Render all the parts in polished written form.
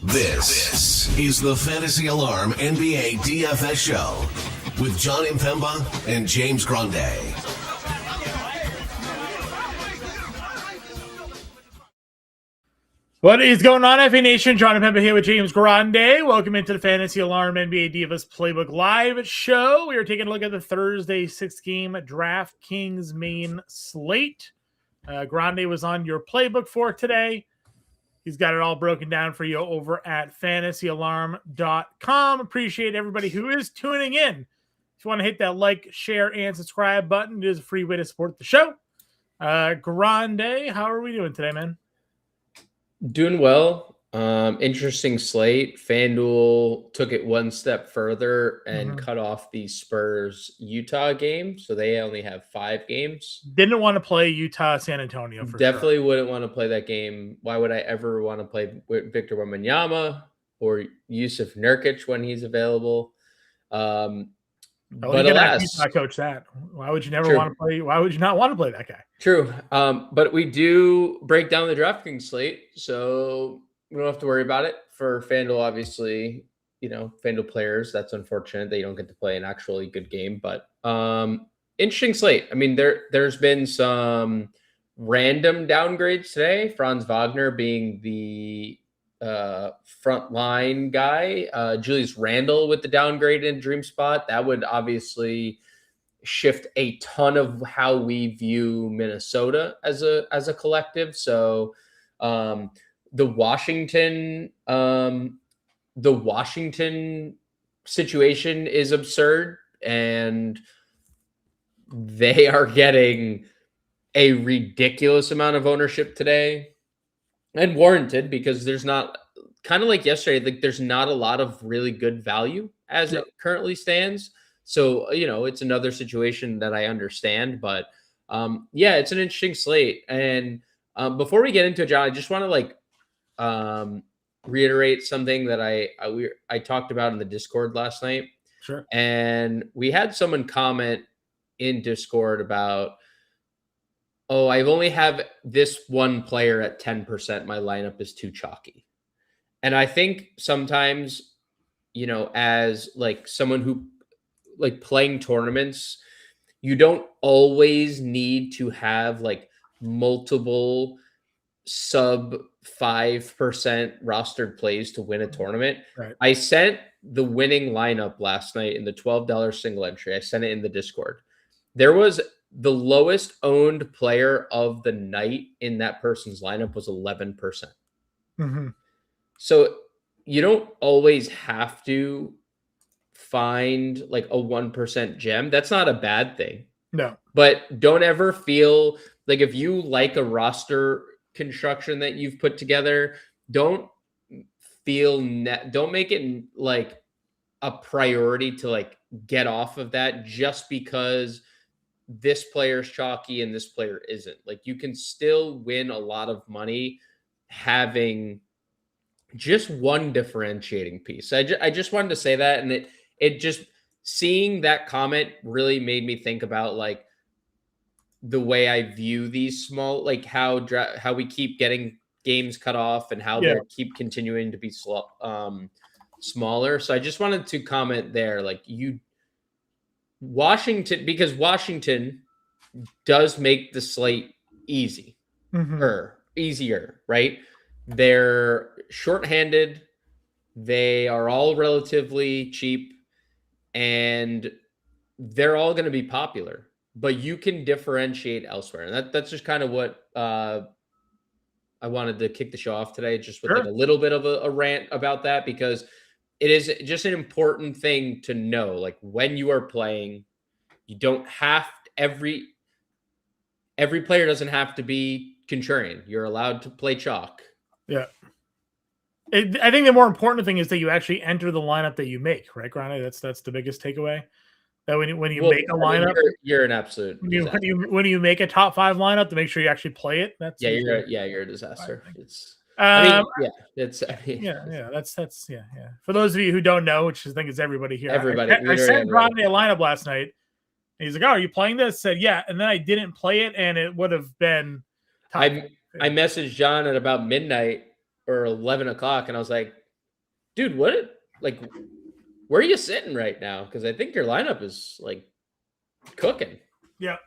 This is the Fantasy Alarm NBA DFS show with John Impemba and James Grande. What is going on, FA Nation? John Impemba here with James Grande. Welcome into the Fantasy Alarm NBA DFS Playbook Live show. We are taking a look at the Thursday 6-game DraftKings main slate. Grande was on your playbook for today. He's got it all broken down for you over at fantasyalarm.com. Appreciate everybody who is tuning in. If you want to hit that like, share, and subscribe button, it is a free way to support the show. Grande, how are we doing today, man? Doing well. Interesting slate. FanDuel took it one step further and cut off the Spurs-Utah game, so they only have 5 games. Didn't want to play Utah-San Antonio for Definitely sure. wouldn't want to play that game. Why would I ever want to play with Victor Wembanyama or Yusuf Nurkic when he's available? But alas, Utah coach that. Why would you never True. want to play? Why would you not want to play that guy? True. But we do break down the DraftKings slate, so we don't have to worry about it. For FanDuel, obviously, FanDuel players, that's unfortunate that you don't get to play an actually good game. But interesting slate. I mean, there's been some random downgrades today. Franz Wagner being the front line guy. Julius Randle with the downgrade in Dream Spot. That would obviously shift a ton of how we view Minnesota as a collective. So the Washington situation is absurd, and they are getting a ridiculous amount of ownership today, and warranted, because there's not, kind of like yesterday, like there's not a lot of really good value as it currently stands. So, it's another situation that I understand, but it's an interesting slate. And before we get into it, John, I just want to reiterate something that I talked about in the Discord last night. Sure. And we had someone comment in Discord about, I only have this one player at 10%. My lineup is too chalky. And I think sometimes, as someone who playing tournaments, you don't always need to have multiple sub 5% rostered plays to win a tournament. Right. I sent the winning lineup last night in the $12 single entry. I sent it in the Discord. There was the lowest owned player of the night in that person's lineup was 11%. Mm-hmm. So you don't always have to find a 1% gem. That's not a bad thing. No. But don't ever feel like, if you like a roster construction that you've put together, don't make it a priority to get off of that just because this player's chalky and this player isn't. You can still win a lot of money having just one differentiating piece. I just wanted to say that, and it just, seeing that comment really made me think about the way I view these small, how we keep getting games cut off and how they keep continuing to be smaller. So I just wanted to comment there, Washington, because Washington does make the slate easier, right? They're shorthanded. They are all relatively cheap, and they're all going to be popular, but you can differentiate elsewhere. And that's just kind of what I wanted to kick the show off today, just with a little bit of a rant about that, because it is just an important thing to know. When you are playing, you don't have every player doesn't have to be contrarian. You're allowed to play chalk. Yeah. I think the more important thing is that you actually enter the lineup that you make, right, Grande? That's the biggest takeaway. That when you make a lineup, you're an absolute when you make a top 5 lineup, to make sure you actually play it. You're a disaster. That's for those of you who don't know, which I think is everybody here. I sent Grande a lineup last night. And he's like, "Oh, are you playing this?" I said, "Yeah," and then I didn't play it, and it would have been. I messaged John at about midnight or 11 o'clock, and I was like, dude, where are you sitting right now? Because I think your lineup is like cooking. Yeah.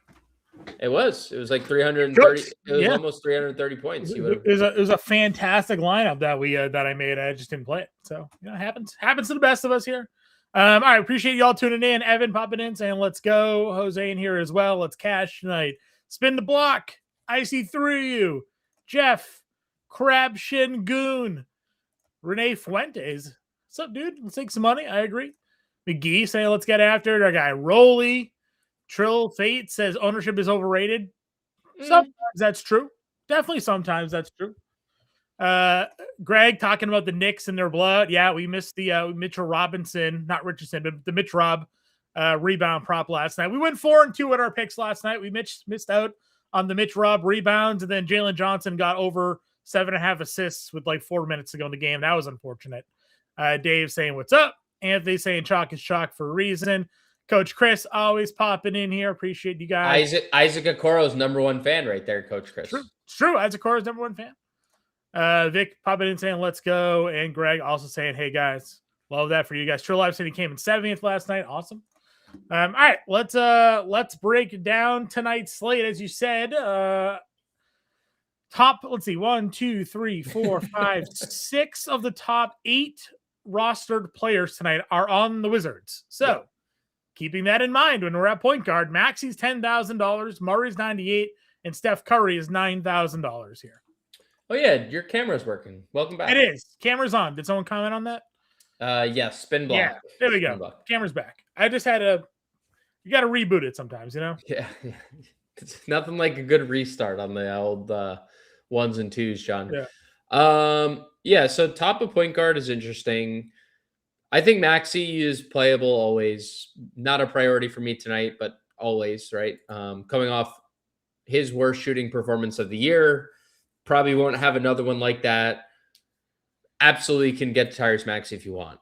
It was like 330. It was Yeah. almost 330 points. It was a fantastic lineup that I made. I just didn't play it. So, it happens to the best of us here. All right. Appreciate y'all tuning in. Evan popping in saying, let's go. Jose in here as well. Let's cash tonight. Spin the block. I see through you. Jeff, Crab Shin Goon, Renee Fuentes. What's up, dude? Let's take some money. I agree. McGee saying, let's get after it. Our guy, Rolly. Trill Fate says ownership is overrated. Sometimes that's true. Definitely sometimes that's true. Greg talking about the Knicks and their blood. Yeah, we missed the Mitchell Robinson, not Richardson, but the Mitch Rob rebound prop last night. We went 4-2 at our picks last night. We missed out on the Mitch Rob rebounds, and then Jalen Johnson got over 7.5 assists with like 4 minutes to go in the game. That was unfortunate. Dave saying, what's up? Anthony saying chalk is chalk for a reason. Coach Chris always popping in here. Appreciate you guys. Isaac Okoro's #1 fan right there, Coach Chris. It's true. Isaac Okoro's #1 fan. Vic popping in saying, let's go. And Greg also saying, hey, guys, love that for you guys. True Life City came in 70th last night. Awesome. All right, let's break down tonight's slate. As you said, let's see, 1, 2, 3, 4, 5, 6 of the top 8 rostered players tonight are on the Wizards. So keeping that in mind when we're at point guard, Maxi's $10,000, Murray's $98,000, and Steph Curry is $9,000 here. Oh yeah, your camera's working. Welcome back. It is. Camera's on. Did someone comment on that? Yes, spin block. Yeah, there we go. Camera's back. I just had you got to reboot it sometimes, you know? Yeah. It's nothing like a good restart on the old ones and twos, John. Yeah. So top of point guard is interesting. I think Maxi is playable always. Not a priority for me tonight, but always, right? Coming off his worst shooting performance of the year, probably won't have another one like that. Absolutely can get Tyrese Maxey if you want.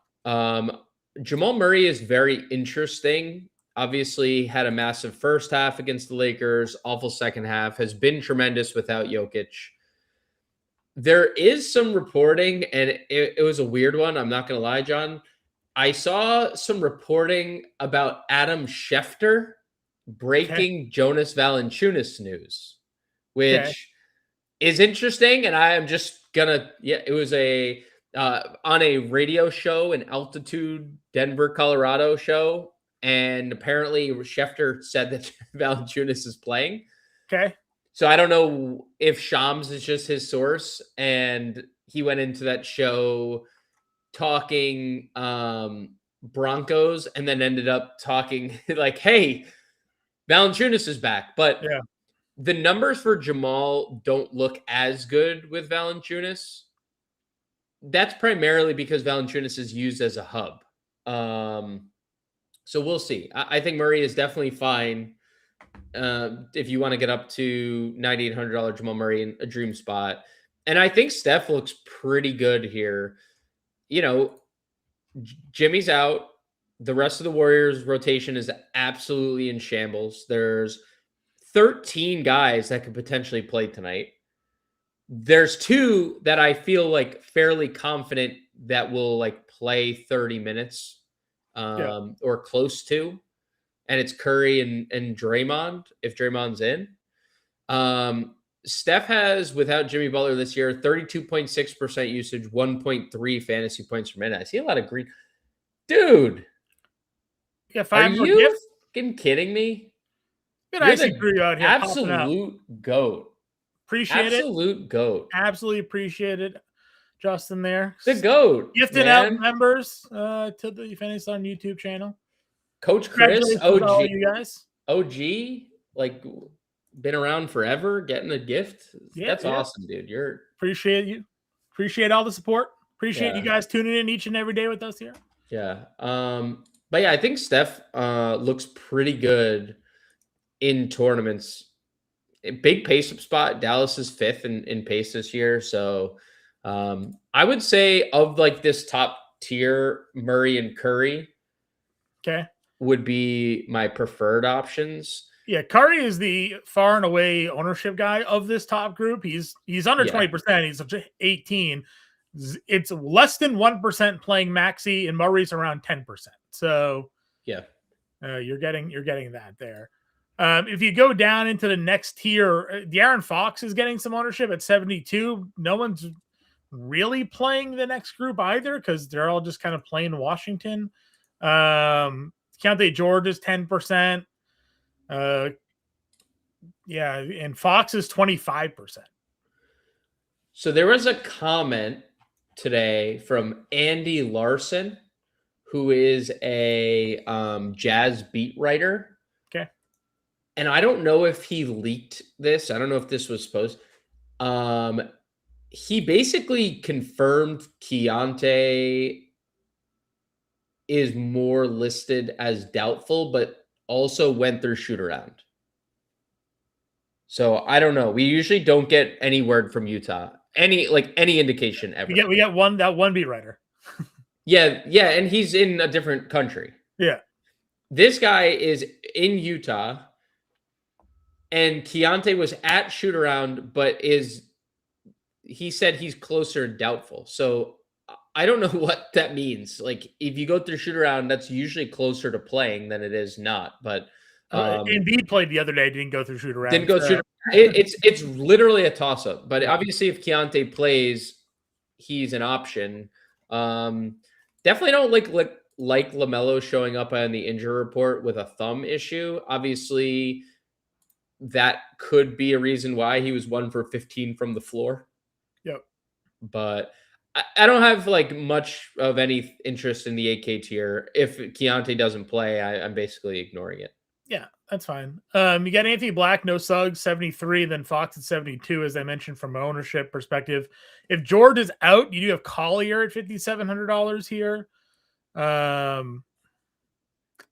Jamal Murray is very interesting. Obviously had a massive first half against the Lakers, awful second half, has been tremendous without Jokic. There is some reporting, and it was a weird one. I'm not going to lie, John. I saw some reporting about Adam Schefter breaking Jonas Valanciunas news, which is interesting. And I am just gonna, it was on a radio show, an Altitude Denver, Colorado show. And apparently Schefter said that Valanciunas is playing. Okay. So I don't know if Shams is just his source, and he went into that show talking Broncos and then ended up talking like, hey, Valanciunas is back. But the numbers for Jamal don't look as good with Valanciunas. That's primarily because Valanciunas is used as a hub. So we'll see. I think Murray is definitely fine if you want to get up to $9,800 Jamal Murray in a dream spot. And I think Steph looks pretty good here. You know, Jimmy's out. The rest of the Warriors rotation is absolutely in shambles. There's 13 guys that could potentially play tonight. There's 2 that I feel like fairly confident that will like play 30 minutes or close to. And it's Curry and Draymond, if Draymond's in. Steph has, without Jimmy Butler this year, 32.6% usage, 1.3 fantasy points per minute. I see a lot of green. Dude. Yeah, 5 are more you gifts? fucking kidding me? Good icy crew out here. Absolute goat. Appreciate it. Absolute goat. Absolutely appreciate it. Justin there. The GOAT. Gifted out members to the Fantasy on YouTube channel. Coach Chris, OG. You guys. OG, like been around forever, getting a gift. That's awesome, dude. Appreciate you. Appreciate all the support. Appreciate you guys tuning in each and every day with us here. Yeah. But yeah, I think Steph looks pretty good in tournaments. A big pace up spot. Dallas is 5th in pace this year. So I would say of like this top tier, Murray and Curry would be my preferred options. Yeah, Curry is the far and away ownership guy of this top group. He's under 20%. He's 18. It's less than 1% playing Maxey, and Murray's around 10%. So yeah, you're getting that there. If you go down into the next tier, De'Aaron Fox is getting some ownership at 72. No one's really playing the next group either because they're all just kind of playing Washington. Keontae George is 10%. Yeah, and Fox is 25%. So there was a comment today from Andy Larson, who is a Jazz beat writer. Okay. And I don't know if he leaked this. I don't know if this was supposed. He basically confirmed Keontae is more listed as doubtful, but also went through shoot around. So I don't know. We usually don't get any word from Utah, any indication ever. We get one beat writer. Yeah, and he's in a different country. Yeah, this guy is in Utah, and Keontae was at shoot around, but he said he's closer to doubtful. So I don't know what that means. Like if you go through shoot around, that's usually closer to playing than it is not. But Embiid played the other day, didn't go through shoot around. Didn't go shoot. It's literally a toss up. But obviously, if Keontae plays, he's an option. Definitely don't like LaMelo showing up on the injury report with a thumb issue. Obviously, that could be a reason why he was 1 for 15 from the floor. Yep. But I don't have like much of any interest in the AK tier. If Keontae doesn't play, I'm basically ignoring it. Yeah, that's fine. You got Anthony Black, no Suggs, 73, then Fox at 72, as I mentioned from an ownership perspective. If George is out, you do have Collier at $5,700 here.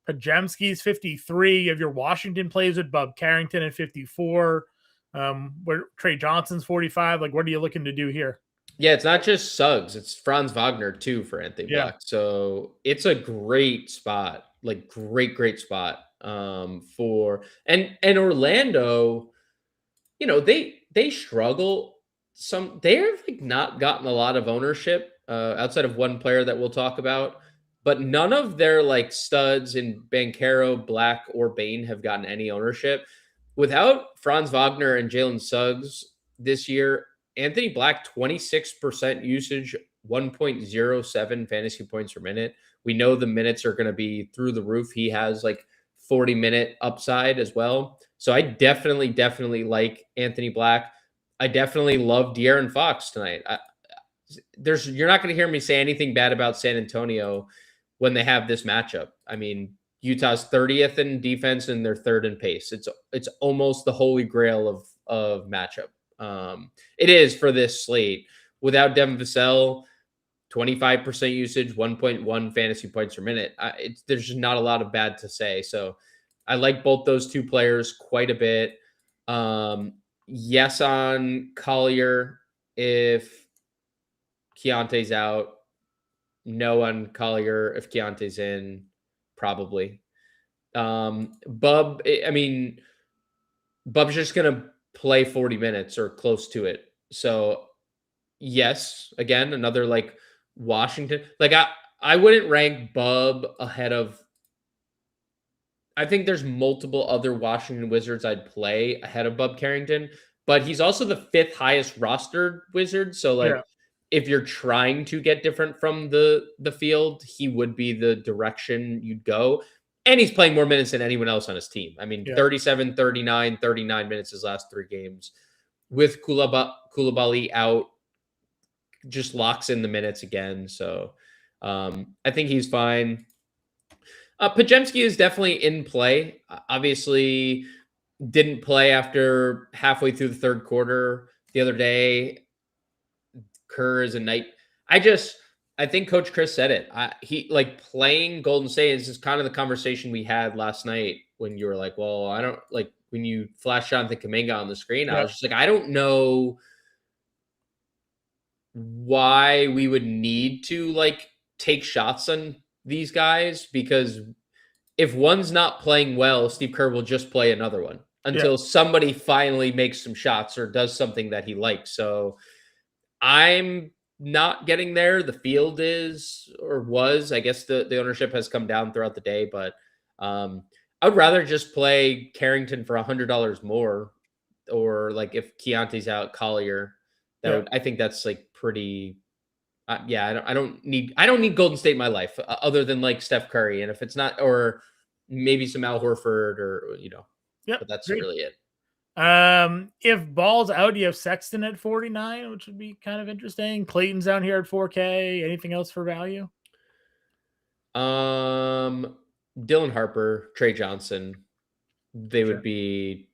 Pajemski's 53. You have your Washington plays with Bob Carrington at 54. Where Trey Johnson's 45. Like, what are you looking to do here? Yeah, it's not just Suggs. It's Franz Wagner, too, for Anthony Black. So it's a great spot. Like, great spot. For and Orlando, they struggle they've like not gotten a lot of ownership outside of one player that we'll talk about, but none of their like studs in Banchero, Black, or Bane have gotten any ownership. Without Franz Wagner and Jalen Suggs this year, Anthony Black 26% usage, 1.07 fantasy points per minute. We know the minutes are going to be through the roof. He has like 40-minute upside as well. So I definitely like Anthony Black. I definitely love De'Aaron Fox tonight. You're not going to hear me say anything bad about San Antonio when they have this matchup. I mean, Utah's 30th in defense and they're third in pace. It's almost the holy grail of matchup. It is for this slate. Without Devin Vassell, 25% usage, 1.1 fantasy points per minute. There's just not a lot of bad to say. So I like both those two players quite a bit. Yes on Collier if Keontae's out. No on Collier if Keontae's in, probably. Bub's just going to play 40 minutes or close to it. So yes, again, another like Washington. Like I wouldn't rank Bub ahead of. I think there's multiple other Washington Wizards I'd play ahead of Bub Carrington, but he's also the 5th highest rostered Wizard. So like, if you're trying to get different from the field, he would be the direction you'd go. And he's playing more minutes than anyone else on his team. I mean, 37, 39 minutes his last 3 games. With Koulibaly out, just locks in the minutes again. So I think he's fine. Pajemski is definitely in play. Obviously, didn't play after halfway through the third quarter the other day. Kerr is a night. I think Coach Chris said it. He like playing Golden State is just kind of the conversation we had last night when you were like, well, I don't like when you flashed Jonathan Kuminga on the screen. I was just like, I don't know why we would need to like take shots on these guys, because if one's not playing well, Steve Kerr will just play another one until somebody finally makes some shots or does something that he likes. So I'm not getting there. The field is or was. I guess the ownership has come down throughout the day, but I would rather just play Carrington for $100 more, or like if Keontae's out, Collier. I think that's like pretty. Yeah, I don't need Golden State in my life other than like Steph Curry, and if it's not, or maybe some Al Horford, or but that's great. really it. If Ball's out, you have Sexton at 49, which would be kind of interesting. Clayton's down here at 4K. Anything else for value? Dylan Harper, Trey Johnson, they would be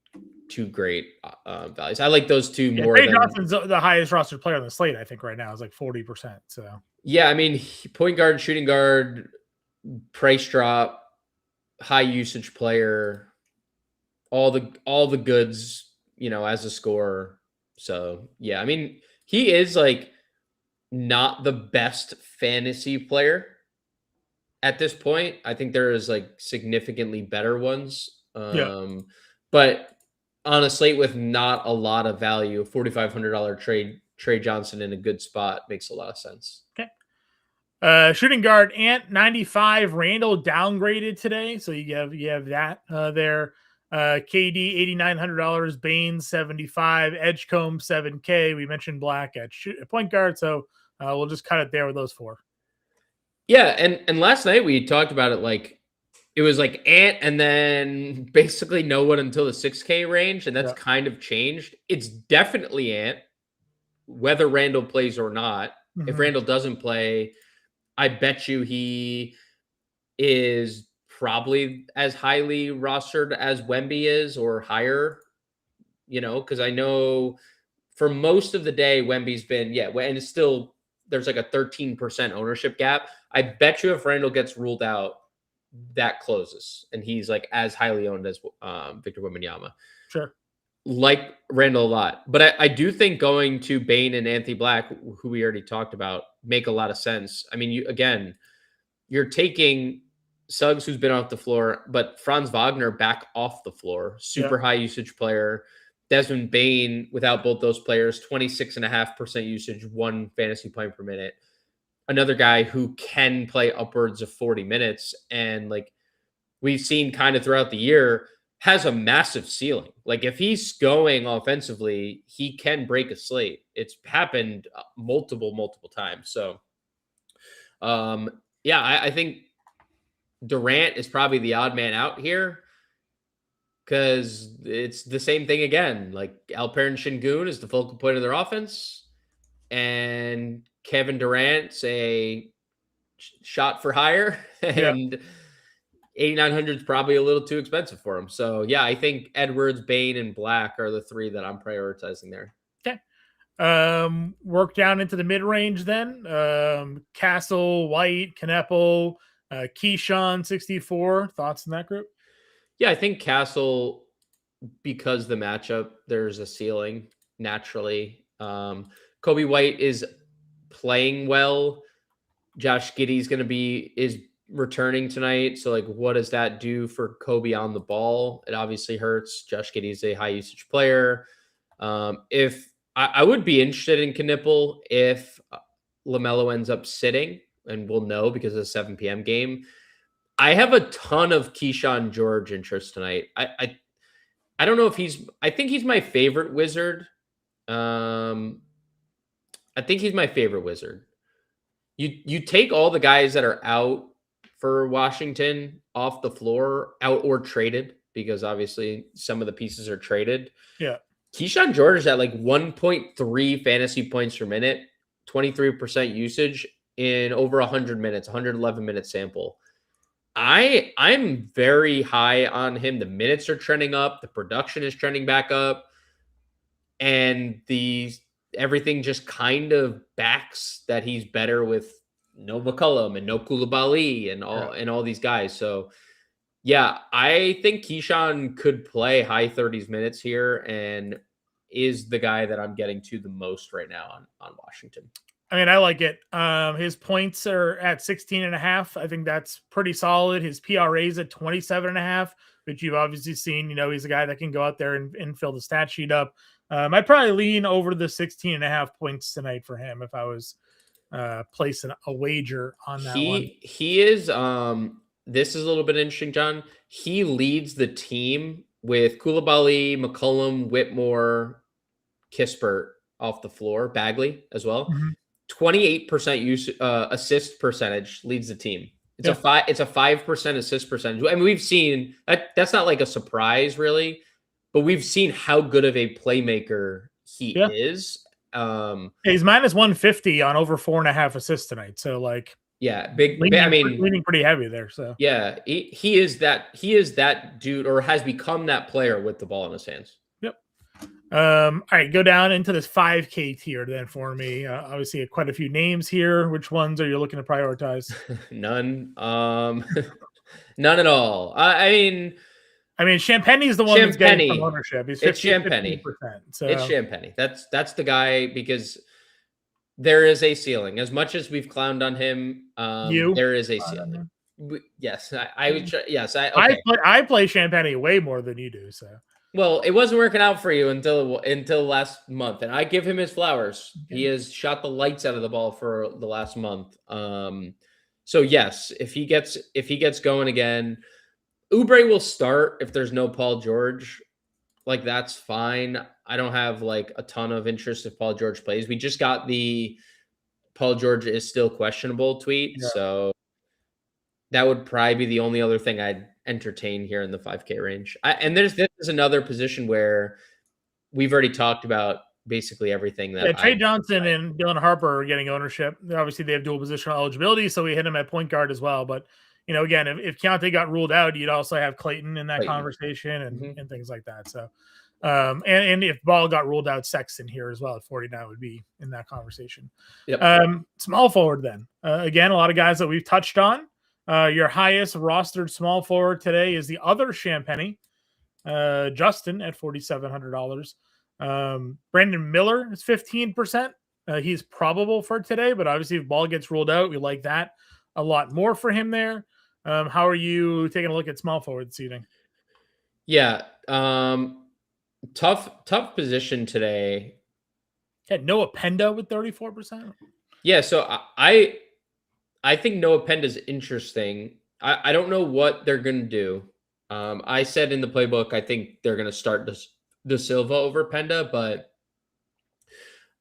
two great values. I like those two more. Trey Johnson's the highest roster player on the slate, I think, right now is like 40%. So yeah, I mean, point guard, shooting guard, price drop, high usage player, all the goods, as a scorer. So yeah, I mean, he is like not the best fantasy player at this point. I think there is like significantly better ones. But on a slate with not a lot of value, $4,500 Trey Johnson in a good spot makes a lot of sense. Okay. Shooting guard Ant 95. Randall downgraded today, so you have that there. KD $8,900. Baines 75. Edgecombe 7K. We mentioned Black at point guard, so we'll just cut it there with those four. Yeah, and last night we talked about it like it was like Ant and then basically no one until the 6K range, and that's kind of changed. It's definitely Ant, whether Randall plays or not. Mm-hmm. If Randall doesn't play, I bet you he is probably as highly rostered as Wemby is, or higher, because I know for most of the day, Wemby's been, and it's still, there's like a 13% ownership gap. I bet you if Randall gets ruled out, that closes, and he's like as highly owned as Victor Wembanyama. Sure. Like Randall a lot. But I do think going to Bane and Anthony Black, who we already talked about, make a lot of sense. I mean, you're taking Suggs, who's been off the floor, but Franz Wagner back off the floor. Super high usage player. Desmond Bane, without both those players, 26.5% usage, 1 fantasy point per minute. Another guy who can play upwards of 40 minutes. And like we've seen kind of throughout the year, has a massive ceiling. Like if he's going offensively, he can break a slate. It's happened multiple times. So I think Durant is probably the odd man out here, because it's the same thing again. Like Alperen Şengün is the focal point of their offense, and Kevin Durant's a shot for hire, and 8,900 is probably a little too expensive for him. So yeah, I think Edwards, Bane, and Black are the three that I'm prioritizing there. Okay. Work down into the mid range then. Castle, White, Knepel, Keyshawn 64. Thoughts in that group? Yeah, I think Castle, because the matchup, there's a ceiling naturally. Kobe White is playing well. Josh Giddey's is returning tonight. So like, what does that do for Kobe on the ball? It obviously hurts. Josh Giddey's a high usage player. If I would be interested in Knipple if LaMelo ends up sitting, and we'll know because of the 7 p.m. game. I have a ton of Keyshawn George interest tonight. I don't know if I think he's my favorite Wizard. I think he's my favorite Wizard. You take all the guys that are out for Washington off the floor, out or traded, because obviously some of the pieces are traded. Yeah. Keyshawn George is at like 1.3 fantasy points per minute, 23% usage in over 100 minutes, 111 minute sample. I'm very high on him. The minutes are trending up. The production is trending back up. And everything just kind of backs that he's better with no McCollum and no Koulibaly and all these guys. So yeah, I think Keyshawn could play high 30s minutes here and is the guy that I'm getting to the most right now on Washington. I mean, I like it. His points are at 16.5. I think that's pretty solid. His PRA is at 27.5, which you've obviously seen. He's a guy that can go out there and fill the stat sheet up. I'd probably lean over the 16.5 points tonight for him if I was place a wager on that one. He is this is a little bit interesting, John. He leads the team with Koulibaly, McCollum, Whitmore, Kispert off the floor, Bagley as well. 28% use assist percentage leads the team. It's a 5% assist percentage. I mean, we've seen that's not like a surprise really, but we've seen how good of a playmaker he is. He's minus 150 on over 4.5 assists tonight. So like, leaning pretty heavy there. So yeah, he is that dude, or has become that player with the ball in his hands. Yep. All right, go down into this 5K tier then for me. Obviously, quite a few names here. Which ones are you looking to prioritize? None. None at all. I mean, Champagny is the one that's getting some ownership. It's Champagny. So it's Champagny. That's the guy, because there is a ceiling. As much as we've clowned on him, there is a ceiling. Yes, I would. Yes, okay. I play Champagny way more than you do. So well, it wasn't working out for you until last month, and I give him his flowers. Okay. He has shot the lights out of the ball for the last month. So yes, if he gets going again, Oubre will start if there's no Paul George. Like, that's fine. I don't have like a ton of interest if Paul George plays. We just got the Paul George is still questionable tweet. Yeah. So that would probably be the only other thing I'd entertain here in the 5K range. This is another position where we've already talked about basically everything that Trey Johnson and Dylan Harper are getting ownership. Obviously, they have dual positional eligibility, so we hit him at point guard as well. But again, if Keontae got ruled out, you'd also have Clayton in that conversation and things like that. So, and if Ball got ruled out, Sexton here as well at 49 would be in that conversation. Yep. Small forward then. Again, a lot of guys that we've touched on. Your highest rostered small forward today is the other Champagny, Justin at $4,700. Brandon Miller is 15%. He's probable for today, but obviously if Ball gets ruled out, we like that a lot more for him there. How are you taking a look at small forward this evening? Yeah. Tough position today. Had Noah Penda with 34%. Yeah. So I think Noah Penda is interesting. I don't know what they're going to do. I said in the playbook, I think they're going to start De Silva over Penda, but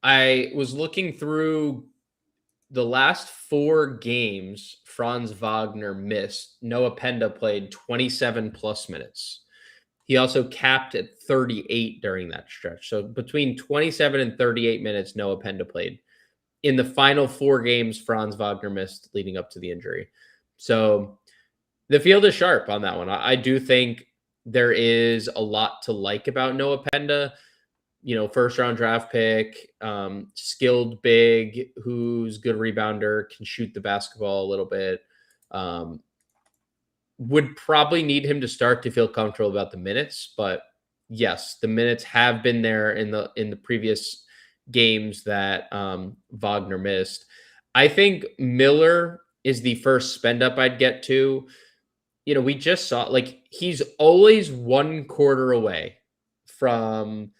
I was looking through the last 4 games Franz Wagner missed. Noah Penda played 27 plus minutes. He also capped at 38 during that stretch. So between 27 and 38 minutes, Noah Penda played in the final 4 games Franz Wagner missed leading up to the injury. So the field is sharp on that one. I do think there is a lot to like about Noah Penda. First round draft pick, skilled big, who's good rebounder, can shoot the basketball a little bit. Would probably need him to start to feel comfortable about the minutes, but yes, the minutes have been there in the previous games that Wagner missed. I think Miller is the first spend up I'd get to. We just saw, like, he's always 1 quarter away from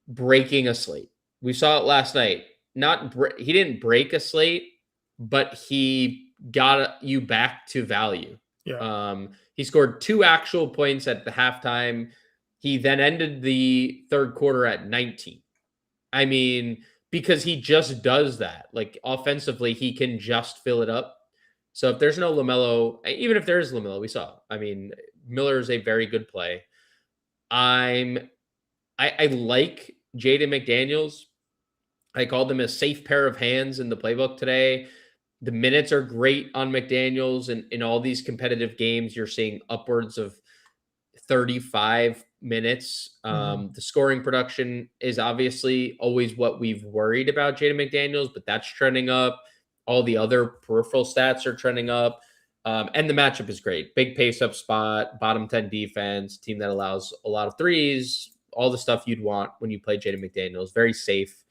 breaking a slate. We saw it last night. He didn't break a slate, but he got you back to value. Yeah. He scored 2 actual points at the halftime. He then ended the third quarter at 19. I mean, because he just does that. Like, offensively, he can just fill it up. So if there's no LaMelo, even if there is LaMelo, we saw. I mean, Miller is a very good play. I like Jaden McDaniels. I called him a safe pair of hands in the playbook today. The minutes are great on McDaniels, and in all these competitive games, you're seeing upwards of 35 minutes. The scoring production is obviously always what we've worried about Jaden McDaniels, but that's trending up. All the other peripheral stats are trending up. And the matchup is great. Big pace-up spot, bottom 10 defense, team that allows a lot of threes, all the stuff you'd want when you play Jaden McDaniels. Very safe.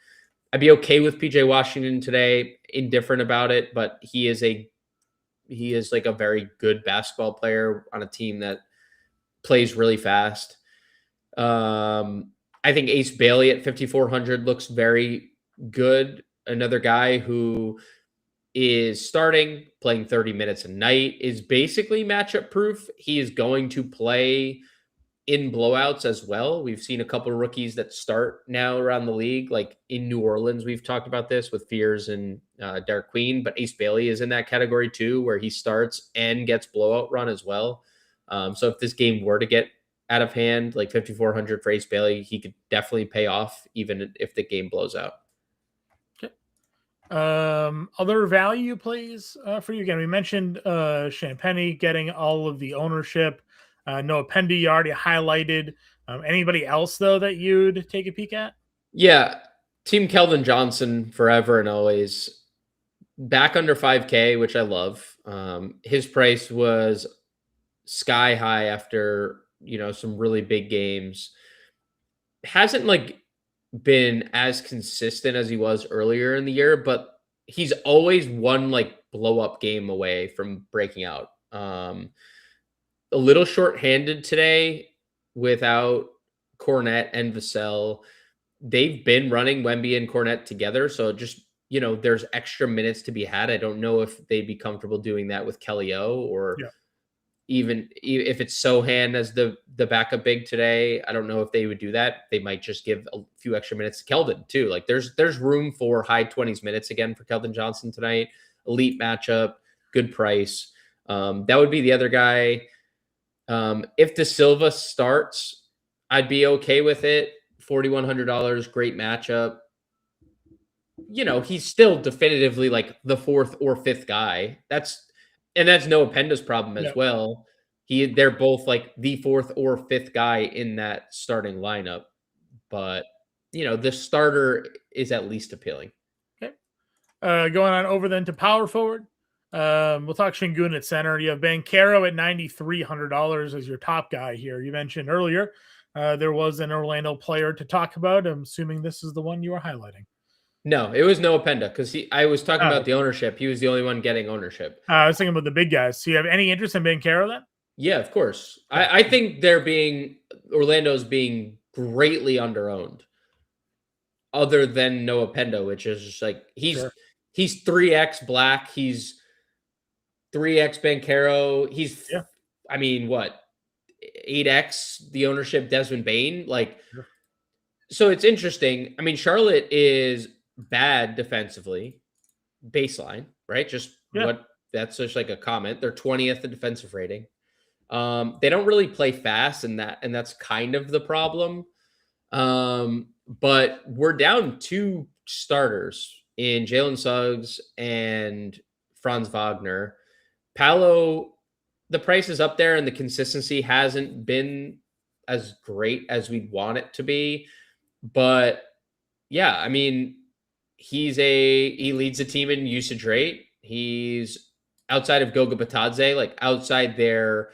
I'd be okay with PJ Washington today, indifferent about it, but he is like a very good basketball player on a team that plays really fast. I think Ace Bailey at 5,400 looks very good. Another guy who is starting, playing 30 minutes a night, is basically matchup proof. He is going to play in blowouts as well. We've seen a couple of rookies that start now around the league, like in New Orleans. We've talked about this with Fears and Derek Queen, but Ace Bailey is in that category too, where he starts and gets blowout run as well. So if this game were to get out of hand, like 5,400 for Ace Bailey, he could definitely pay off even if the game blows out. Okay. Other value plays for you. Again, we mentioned Champagny getting all of the ownership. Noah Pendy, you already highlighted. Anybody else, though, that you'd take a peek at? Yeah. Team Keldon Johnson forever and always. Back under 5K, which I love. His price was sky high after, some really big games. Hasn't been as consistent as he was earlier in the year, but he's always one blow up game away from breaking out. A little short-handed today without Cornette and Vassell. They've been running Wemby and Cornette together, so just there's extra minutes to be had. I don't know if they'd be comfortable doing that with Kelly O, or even if it's Sohan as the backup big today. I don't know if they would do that. They might just give a few extra minutes to Keldon too. There's room for high 20s minutes again for Keldon Johnson tonight. Elite matchup, good price. That would be the other guy. If De Silva starts, I'd be okay with it. $4,100, great matchup. He's still definitively the fourth or fifth guy. That's Noah Penda's problem as well. They're both the fourth or fifth guy in that starting lineup. But, the starter is at least appealing. Okay. Going on over then to power forward. We'll talk Şengün at center. You have Banchero at $9,300 as your top guy here. You mentioned earlier there was an Orlando player to talk about. I'm assuming this is the one you were highlighting. No, it was Noah Penda because I was talking about the ownership. He was the only one getting ownership. I was thinking about the big guys. So you have any interest in Banchero then? Yeah, of course. I think Orlando's being greatly underowned. Other than Noah Penda, which is just he's 3x Black, he's 3x Banchero. He's, I mean, what, 8x the ownership Desmond Bane? So it's interesting. I mean, Charlotte is bad defensively, baseline, right? That's just a comment. They're 20th in defensive rating. They don't really play fast, and that's kind of the problem. But we're down 2 starters in Jalen Suggs and Franz Wagner. Paolo, the price is up there and the consistency hasn't been as great as we'd want it to be. But yeah, I mean, he leads the team in usage rate. He's outside of Goga Batadze, outside their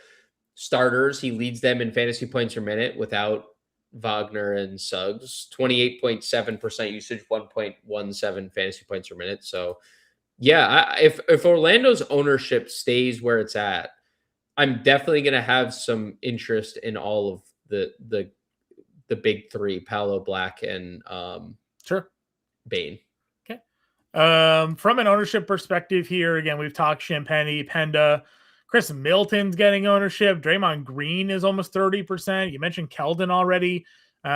starters, he leads them in fantasy points per minute without Wagner and Suggs. 28.7% usage, 1.17 fantasy points per minute. So yeah, if Orlando's ownership stays where it's at, I'm definitely going to have some interest in all of the big 3, Paolo, Black, and Bane. Okay. From an ownership perspective here, again, we've talked Champagny, Penda, Chris Middleton's getting ownership. Draymond Green is almost 30%. You mentioned Keldon already,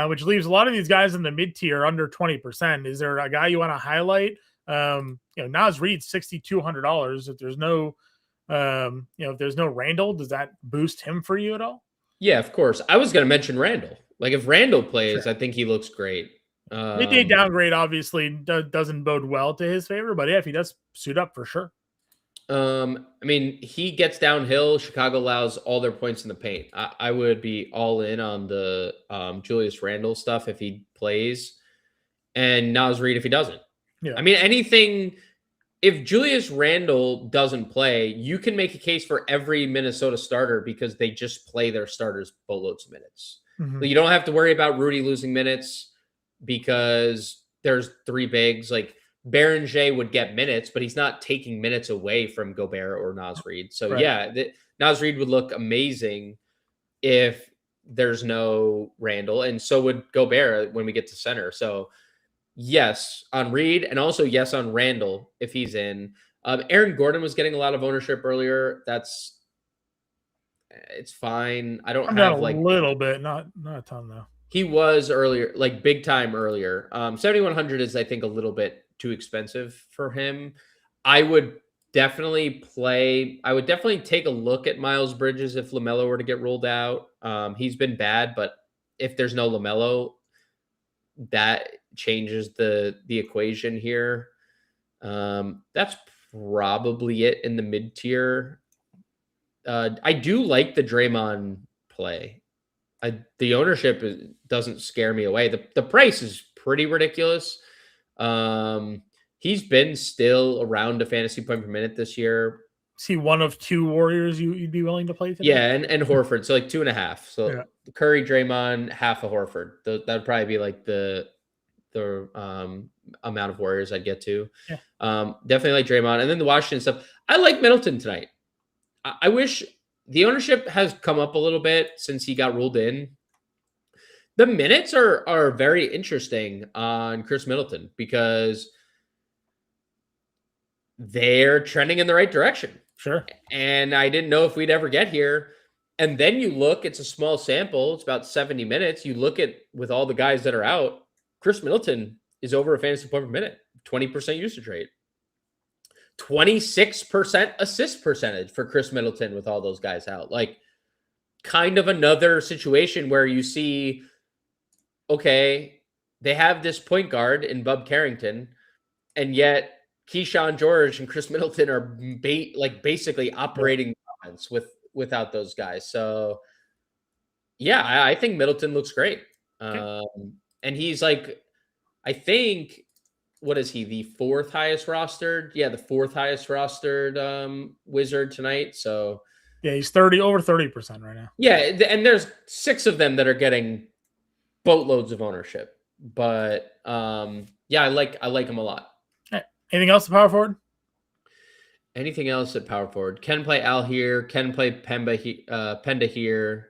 which leaves a lot of these guys in the mid tier under 20%. Is there a guy you want to highlight? Naz Reid's $6,200. If there's no, if there's no Randall, does that boost him for you at all? Yeah, of course. I was going to mention Randall. If Randall plays, I think he looks great. Midday downgrade obviously doesn't bode well to his favor, but if he does suit up for sure. I mean, he gets downhill. Chicago allows all their points in the paint. I would be all in on the Julius Randle stuff if he plays, and Naz Reid if he doesn't. Yeah. I mean, anything. If Julius Randle doesn't play, you can make a case for every Minnesota starter because they just play their starters boatloads of minutes. Mm-hmm. You don't have to worry about Rudy losing minutes because there's 3 bigs. Baron J would get minutes, but he's not taking minutes away from Gobert or Naz Reid. So Naz Reid would look amazing if there's no Randall, and so would Gobert when we get to center. So yes on Reid, and also yes on Randall if he's in. Aaron Gordon was getting a lot of ownership earlier. It's fine. I don't I'm down have a little bit, not a ton though. He was earlier, like big time earlier. 7,100 is, I think, a little bit too expensive for him. I would definitely take a look at Miles Bridges if LaMelo were to get ruled out. He's been bad, but if there's no LaMelo, that changes the equation here. That's probably it in the mid tier. I do like the Draymond play. The ownership doesn't scare me away. The price is pretty ridiculous. He's been still around a fantasy point per minute this year. Is he one of two Warriors you'd be willing to play today? Yeah, and Horford. So like 2.5. So Curry, Draymond, half a Horford. That would probably be like the amount of Warriors I'd get to. Yeah. Definitely like Draymond. And then the Washington stuff. I like Middleton tonight. I wish the ownership has come up a little bit since he got ruled in. The minutes are very interesting on Chris Middleton because they're trending in the right direction. Sure. And I didn't know if we'd ever get here. And then you look, it's a small sample. It's about 70 minutes. You look at with all the guys that are out, Chris Middleton is over a fantasy point per minute, 20% usage rate. 26% assist percentage for Chris Middleton with all those guys out. Like, kind of another situation where you see, okay, they have this point guard in Bub Carrington, and yet Keyshawn George and Chris Middleton are basically operating offense without those guys. So, yeah, I think Middleton looks great. And he's like, I think, what is he? The fourth highest rostered? Yeah, the fourth highest rostered Wizard tonight. So yeah, he's over 30% right now. Yeah, and there's 6 of them that are getting boatloads of ownership. But yeah, I like him a lot. Right. Anything else at power forward? Anything else at power forward? Can play Al here. Can play Penda here.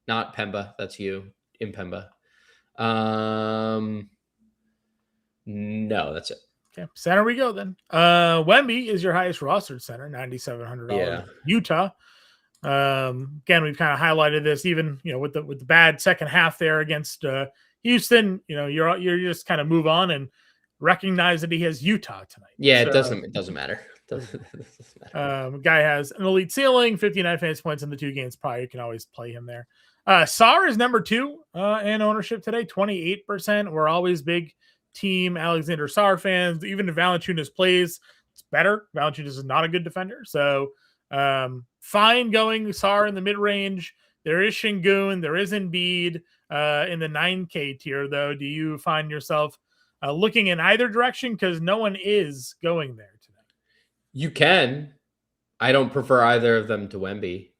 Not Pemba. That's you in Pemba. No, that's it. Okay, center we go then. Wemby is your highest rostered center, $9,700. Yeah. Utah. Again, we've kind of highlighted this, even with the bad second half there against Houston. You're just kind of move on and recognize that he has Utah tonight. Yeah, it doesn't matter. Doesn't matter. Guy has an elite ceiling, 59 fantasy points in the 2 games. Probably you can always play him there. Sarr is number 2 in ownership today, 28%. We're always big team Alexander Sarr fans. Even if Valanciunas plays, it's better. Valanciunas is not a good defender, so fine going Sarr in the mid range. There is Şengün, there is Embiid in the 9K tier though. Do you find yourself looking in either direction because no one is going there today? You can. I don't prefer either of them to Wemby.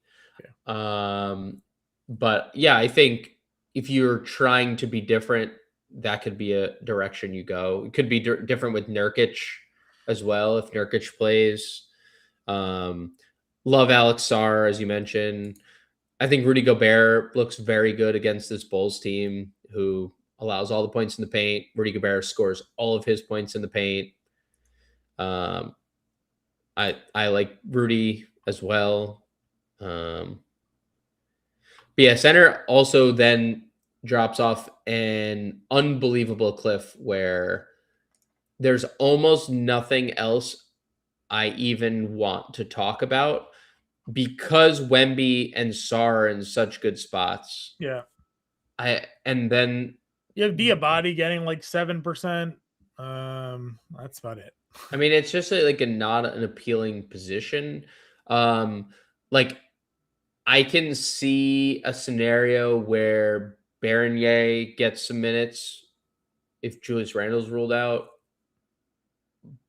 Okay. But yeah, I think if you're trying to be different, that could be a direction you go. It could be different with Nurkic as well if Nurkic plays. Love Alex Sarr, as you mentioned. I think Rudy Gobert looks very good against this Bulls team who allows all the points in the paint. Rudy Gobert scores all of his points in the paint. I like Rudy as well. But yeah, center also then drops off an unbelievable cliff where there's almost nothing else I even want to talk about because Wemby and Sarr are in such good spots. Yeah. And then you have Diabate getting like 7%. That's about it. I mean, it's just like not an appealing position. Like I can see a scenario where Bernier gets some minutes if Julius Randle's ruled out,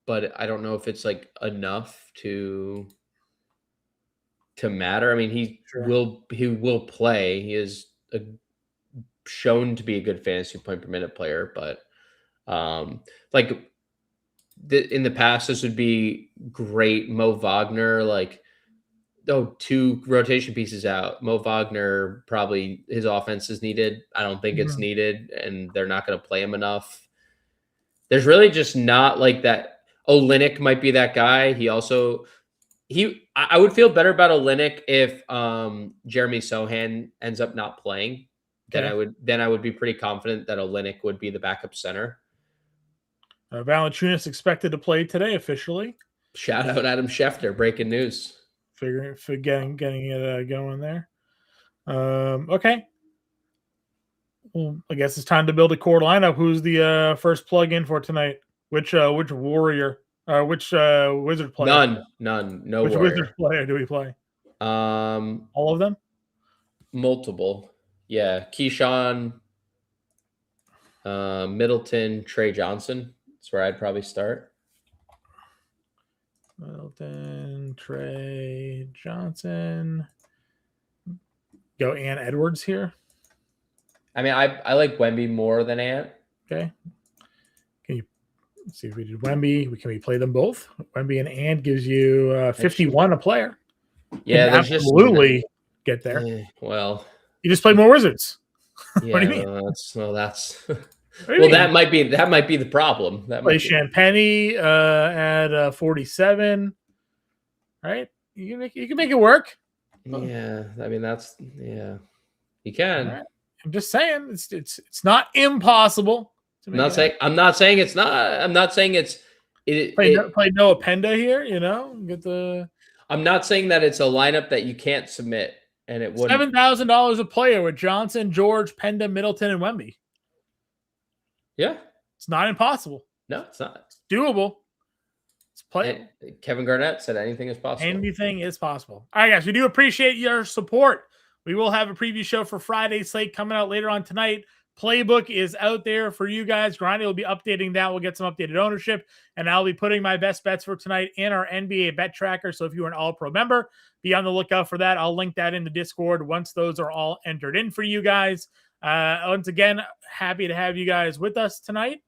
but I don't know if it's like enough to matter. I mean, he will play. He is shown to be a good fantasy point per minute player, but like in the past, this would be great. Mo Wagner, like, 2 rotation pieces out. Mo Wagner, probably his offense is needed. I don't think it's needed, and they're not going to play him enough. There's really just not like that. Olynyk might be that guy. I would feel better about Olynyk if Jeremy Sohan ends up not playing. Okay. Then I would be pretty confident that Olynyk would be the backup center. Valanciunas expected to play today officially. Shout out Adam Schefter, breaking news. Getting it going there. Okay. Well, I guess it's time to build a core lineup. Who's the first plug in for tonight? Which warrior? Which wizard player? None. No Which warrior. wizard player do we play? All of them? Multiple. Yeah. Keyshawn, Middleton, Trey Johnson. That's where I'd probably start. Middleton, Trey Johnson. Go Ant Edwards here. I mean, I like Wemby more than Ant. Okay. Can you see if we did Wemby? Can we play them both? Wemby and Ant gives you 51 a player. Yeah, there's absolutely get there. Well, you just play more wizards. Yeah, what do you mean? That's that might be the problem. That play Champagny at 47. Right? You can make it work. Yeah, I mean you can. Right. I'm just saying it's not impossible. I'm not saying it's not. I'm not saying it's. Play Noah Penda here. Get the. I'm not saying that it's a lineup that you can't submit, and it wouldn't. $7,000 a player with Johnson, George, Penda, Middleton, and Wemby. Yeah, it's not impossible. No, it's not. It's doable. It's playable. Kevin Garnett said anything is possible. Anything is possible. All right, guys, we do appreciate your support. We will have a preview show for Friday slate coming out later on tonight. Playbook is out there for you guys. Grinding will be updating that. We'll get some updated ownership, and I'll be putting my best bets for tonight in our NBA bet tracker. So if you're an All-Pro member, be on the lookout for that. I'll link that in the Discord once those are all entered in for you guys. Once again, happy to have you guys with us tonight.